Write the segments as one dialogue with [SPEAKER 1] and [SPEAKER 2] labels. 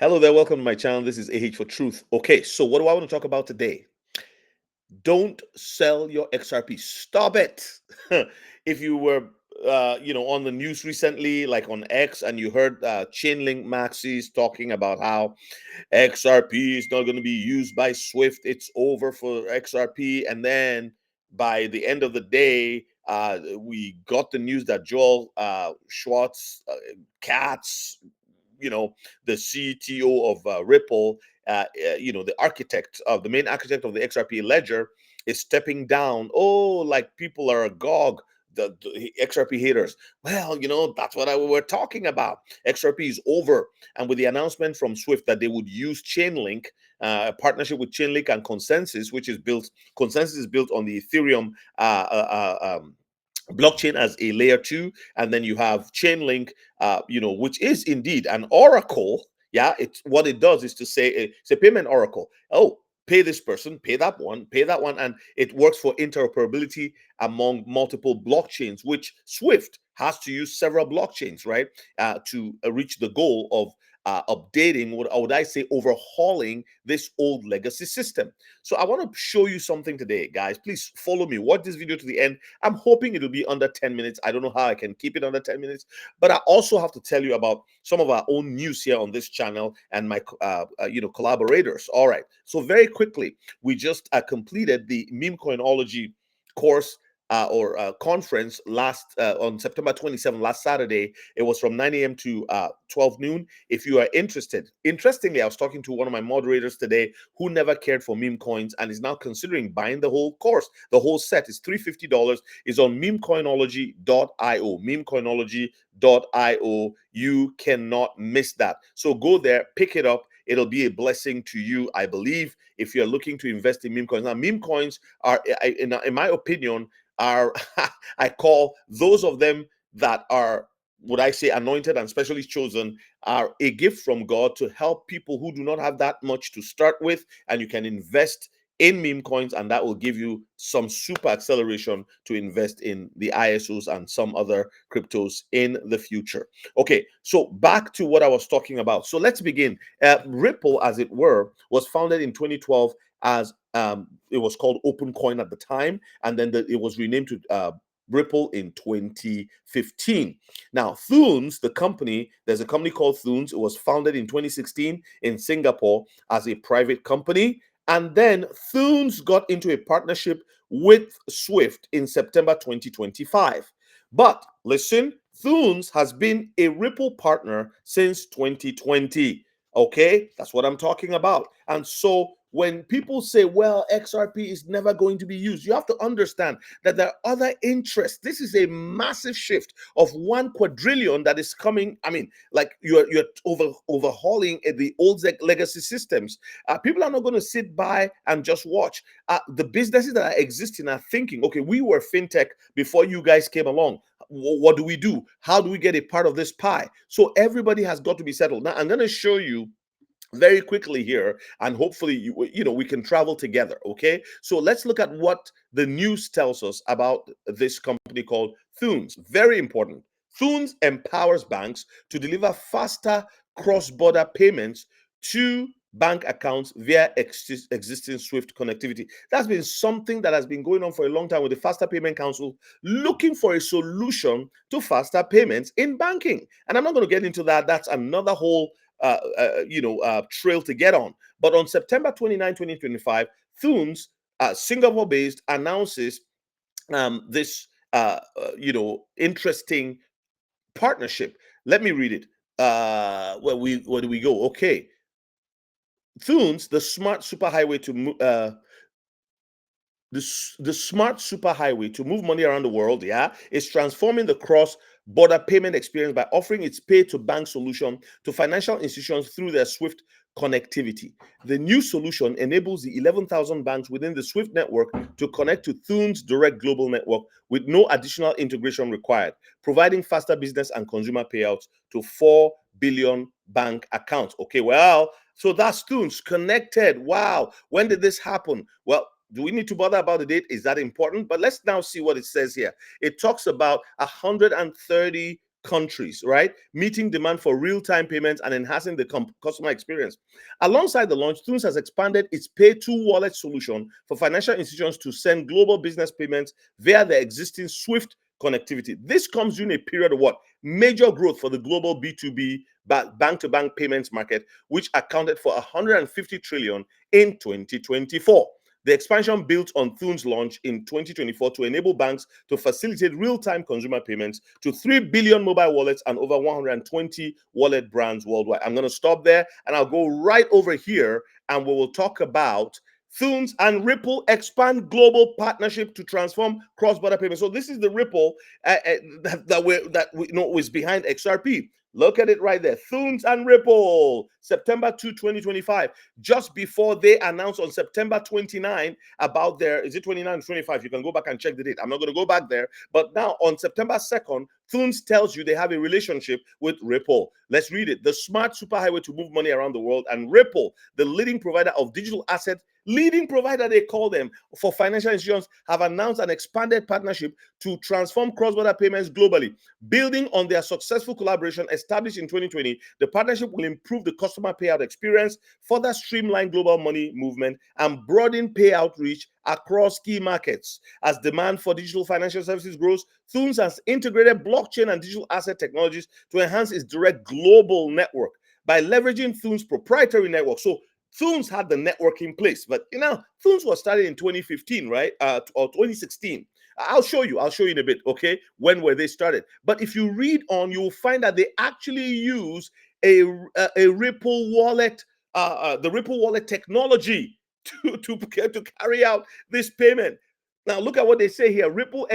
[SPEAKER 1] Hello there, welcome to my channel. This is AH for Truth. Okay, so what do I want to talk about today? Don't sell your XRP. Stop it. If you were, on the news recently, like on X, and you heard Chainlink maxis talking about how XRP is not going to be used by Swift, it's over for XRP, and then by the end of the day, we got the news that Joel Schwartz, Katz, the CTO of Ripple, the architect of the main architect of the XRP ledger is stepping down. Oh, like people are agog. The XRP haters. Well, that's what we were talking about. XRP is over, and with the announcement from Swift that they would use Chainlink, a partnership with Chainlink and Consensus, which is built. Consensus is built on the Ethereum blockchain as a layer two, and then you have Chainlink, which is indeed an oracle. Yeah, it's what it does is to say it's a payment oracle. Oh, pay this person, pay that one, and it works for interoperability among multiple blockchains, which Swift has to use several blockchains, right, to reach the goal of updating, what would I say, overhauling this old legacy system. So I want to show you something today, guys. Please follow me. Watch this video to the end. I'm hoping it'll be under 10 minutes. I don't know how I can keep it under 10 minutes, but I also have to tell you about some of our own news here on this channel and my collaborators. All right. So very quickly, we just completed the Memecoinology course or conference last on September 27th, last Saturday. It was from 9 a.m. to 12 noon. If you are interested, interestingly, I was talking to one of my moderators today who never cared for meme coins and is now considering buying the whole course. The whole set is $350. Is on memecoinology.io. Memecoinology.io. You cannot miss that. So go there, pick it up. It'll be a blessing to you, I believe, if you're looking to invest in meme coins. Now, meme coins are, in my opinion, are I call those of them that are, would I say, anointed and specially chosen, are a gift from God to help people who do not have that much to start with, and you can invest in meme coins, and that will give you some super acceleration to invest in the ISOs and some other cryptos in the future. Okay, so back to what I was talking about. So let's begin. Ripple, as it were, was founded in 2012 as it was called OpenCoin at the time, and then it was renamed to Ripple in 2015. Now, Thunes, the company, there's a company called Thunes. It was founded in 2016 in Singapore as a private company. And then Thunes got into a partnership with Swift in September 2025. But listen, Thunes has been a Ripple partner since 2020. Okay, that's what I'm talking about. And so when people say, well, XRP is never going to be used, you have to understand that there are other interests. This is a massive shift of 1 quadrillion that is coming. I mean, like you're overhauling the old legacy systems. People are not going to sit by and just watch. The businesses that are existing are thinking, okay, we were fintech before you guys came along. What do we do? How do we get a part of this pie? So everybody has got to be settled. Now, I'm going to show you very quickly here, and hopefully we can travel together. Okay, so let's look at what the news tells us about this company called Thunes. Very important. Thunes empowers banks to deliver faster cross-border payments to bank accounts via existing Swift connectivity. That's been something that has been going on for a long time with the Faster Payment Council, looking for a solution to faster payments in banking. And I'm not going to get into that. That's another whole trail to get on. But on September 29, 2025, Thunes, Singapore-based, announces this interesting partnership. Let me read it. Where do we go? Okay. Thunes, the smart superhighway to the smart superhighway to move money around the world, is transforming the cross-border payment experience by offering its pay-to-bank solution to financial institutions through their Swift connectivity. The new solution enables the 11,000 banks within the Swift network to connect to Thunes' direct global network with no additional integration required, providing faster business and consumer payouts to 4 billion bank accounts. Okay, well, so that's Thunes connected. Wow. When did this happen? Well, do we need to bother about the date? Is that important? But let's now see what it says here. It talks about 130 countries, right? Meeting demand for real-time payments and enhancing the customer experience. Alongside the launch, Thunes has expanded its pay-to-wallet solution for financial institutions to send global business payments via their existing Swift connectivity. This comes during a period of what? Major growth for the global B2B bank-to-bank payments market, which accounted for 150 trillion in 2024. The expansion built on Thunes' launch in 2024 to enable banks to facilitate real-time consumer payments to 3 billion mobile wallets and over 120 wallet brands worldwide. I'm going to stop there and I'll go right over here and we will talk about Thunes and Ripple expand global partnership to transform cross-border payments. So this is the Ripple that we know is behind XRP. Look at it right there. Thunes and Ripple, September 2, 2025. Just before they announced on September 29 about their, is it 29 or 25? You can go back and check the date. I'm not going to go back there. But now on September 2nd, Thunes tells you they have a relationship with Ripple. Let's read it. The smart superhighway to move money around the world, and Ripple, the leading provider of digital assets, leading provider they call them for financial institutions, have announced an expanded partnership to transform cross-border payments globally. Building on their successful collaboration established in 2020, the partnership will improve the customer payout experience, further streamline global money movement, and broaden payout reach across key markets. As demand for digital financial services grows, Thunes has integrated blockchain and digital asset technologies to enhance its direct global network by leveraging Thunes' proprietary network. So Thunes had the network in place, but Thunes was started in 2015, right? Or 2016. I'll show you in a bit, okay, when were they started. But if you read on, you'll find that they actually use a Ripple wallet, the Ripple wallet technology to carry out this payment. Now look at what they say here. Ripple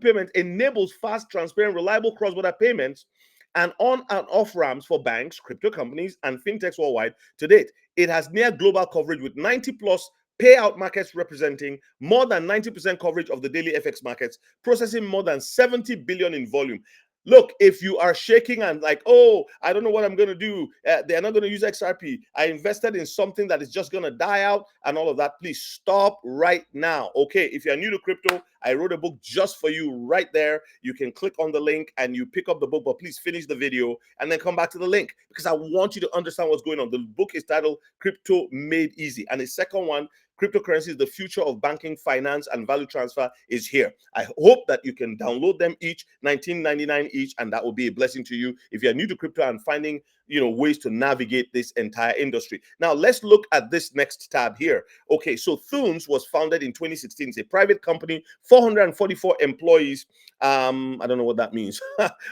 [SPEAKER 1] payment enables fast, transparent, reliable cross-border payments and on and off ramps for banks, crypto companies, and fintechs worldwide. To date, it has near global coverage with 90 plus payout markets representing more than 90% coverage of the daily FX markets, processing more than 70 billion in volume. Look, if you are shaking and like, oh, I don't know what I'm going to do. They're not going to use XRP. I invested in something that is just going to die out and all of that. Please stop right now. Okay, if you're new to crypto, I wrote a book just for you right there. You can click on the link and you pick up the book, but please finish the video and then come back to the link because I want you to understand what's going on. The book is titled Crypto Made Easy. And the second one, Cryptocurrency is the future of banking, finance, and value transfer, is here. I hope that you can download them each, $19.99 each, and that will be a blessing to you if you're new to crypto and finding ways to navigate this entire industry. Now let's look at this next tab here. Okay, so Thunes was founded in 2016. It's a private company, 444 employees. I don't know what that means.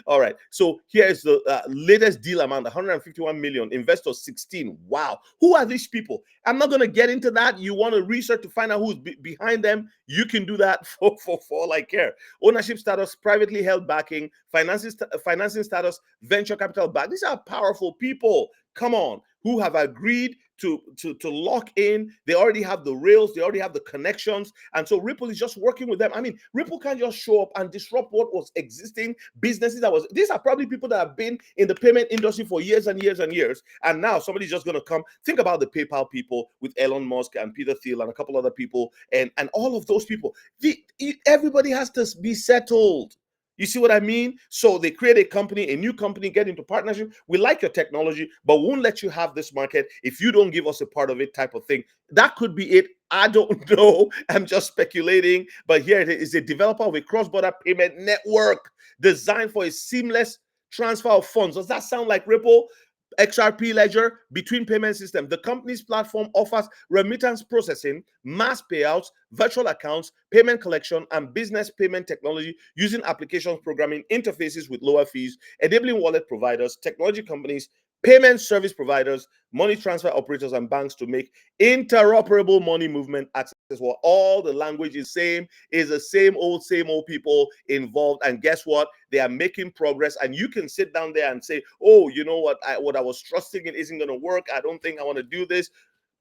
[SPEAKER 1] All right, so here is the latest deal amount, 151 million, investors 16. Wow, who are these people? I'm not going to get into that. You want to research to find out who's behind them, you can do that for all I care. Ownership status, privately held backing, financing status, venture capital back. These are powerful people, come on, who have agreed to lock in. They already have the rails, they already have the connections, and so Ripple is just working with them. I mean, Ripple can't just show up and disrupt what was existing businesses. These are probably people that have been in the payment industry for years and years and years, and now somebody's just going to come. Think about the PayPal people with Elon Musk and Peter Thiel and a couple other people, and all of those people. Everybody has to be settled. You see what I mean? So they create a company, a new company, get into partnership. We like your technology, but won't let you have this market if you don't give us a part of it, type of thing. That could be it. I don't know. I'm just speculating. But here it is, a developer of a cross-border payment network designed for a seamless transfer of funds. Does that sound like Ripple? XRP ledger between payment systems. The company's platform offers remittance processing, mass payouts, virtual accounts, payment collection, and business payment technology using applications programming interfaces with lower fees, enabling wallet providers, technology companies, payment service providers, money transfer operators, and banks to make interoperable money movement access. Well, all the language is the same old people involved. And guess what? They are making progress. And you can sit down there and say, oh, you know what? What I was trusting in isn't going to work. I don't think I want to do this.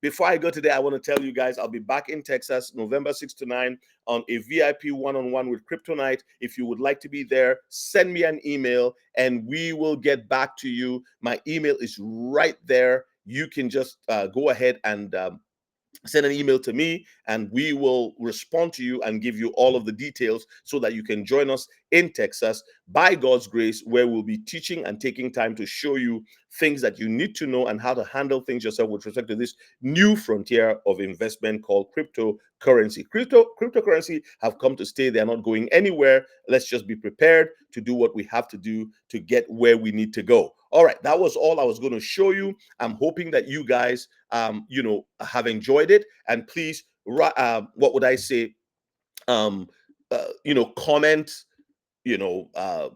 [SPEAKER 1] Before I go today, I want to tell you guys I'll be back in Texas November 6 to 9 on a VIP one-on-one with Crypto Night. If you would like to be there, send me an email and we will get back to you. My email is right there. You can just go ahead and send an email to me and we will respond to you and give you all of the details so that you can join us in Texas by God's grace, where we'll be teaching and taking time to show you things that you need to know and how to handle things yourself with respect to this new frontier of investment called cryptocurrency. Cryptocurrency have come to stay. They're not going anywhere. Let's just be prepared to do what we have to do to get where we need to go. All right, that was all I was going to show you. I'm hoping that you guys have enjoyed it, and please, what would I say, comment, you know uh,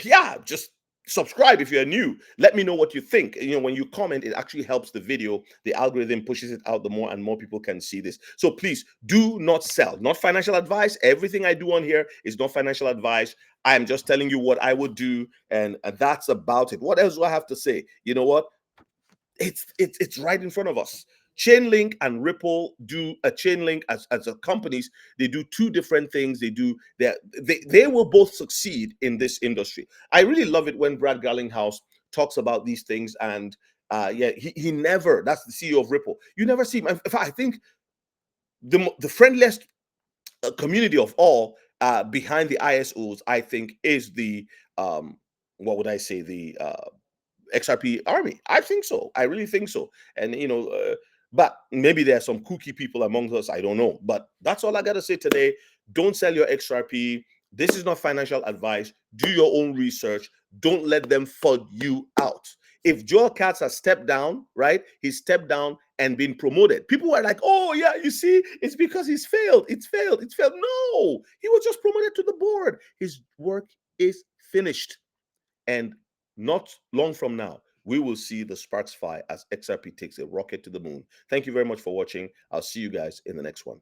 [SPEAKER 1] yeah, just subscribe if you're new. Let me know what you think. When you comment, it actually helps the video. The algorithm pushes it out the more, and more people can see this. So please do not sell. Not financial advice. Everything I do on here is not financial advice. I'm just telling you what I would do, and that's about it. What else do I have to say? You know what? It's right in front of us. Chainlink and Ripple do a Chainlink as a companies. They do two different things. They will both succeed in this industry. I really love it when Brad Garlinghouse talks about these things. And yeah, he never. That's the CEO of Ripple. You never see him. In fact, I think the friendliest community of all behind the ISOs, I think, is the what would I say, the XRP army. I think so. I really think so. And but maybe there are some kooky people among us. I don't know. But that's all I gotta say today. Don't sell your XRP. This is not financial advice. Do your own research. Don't let them fud you out. If Joel Katz has stepped down, right? He stepped down and been promoted. People were like, "Oh yeah, you see, it's because he's failed. It's failed. It's failed." No, he was just promoted to the board. His work is finished. And not long from now, we will see the sparks fly as XRP takes a rocket to the moon. Thank you very much for watching. I'll see you guys in the next one.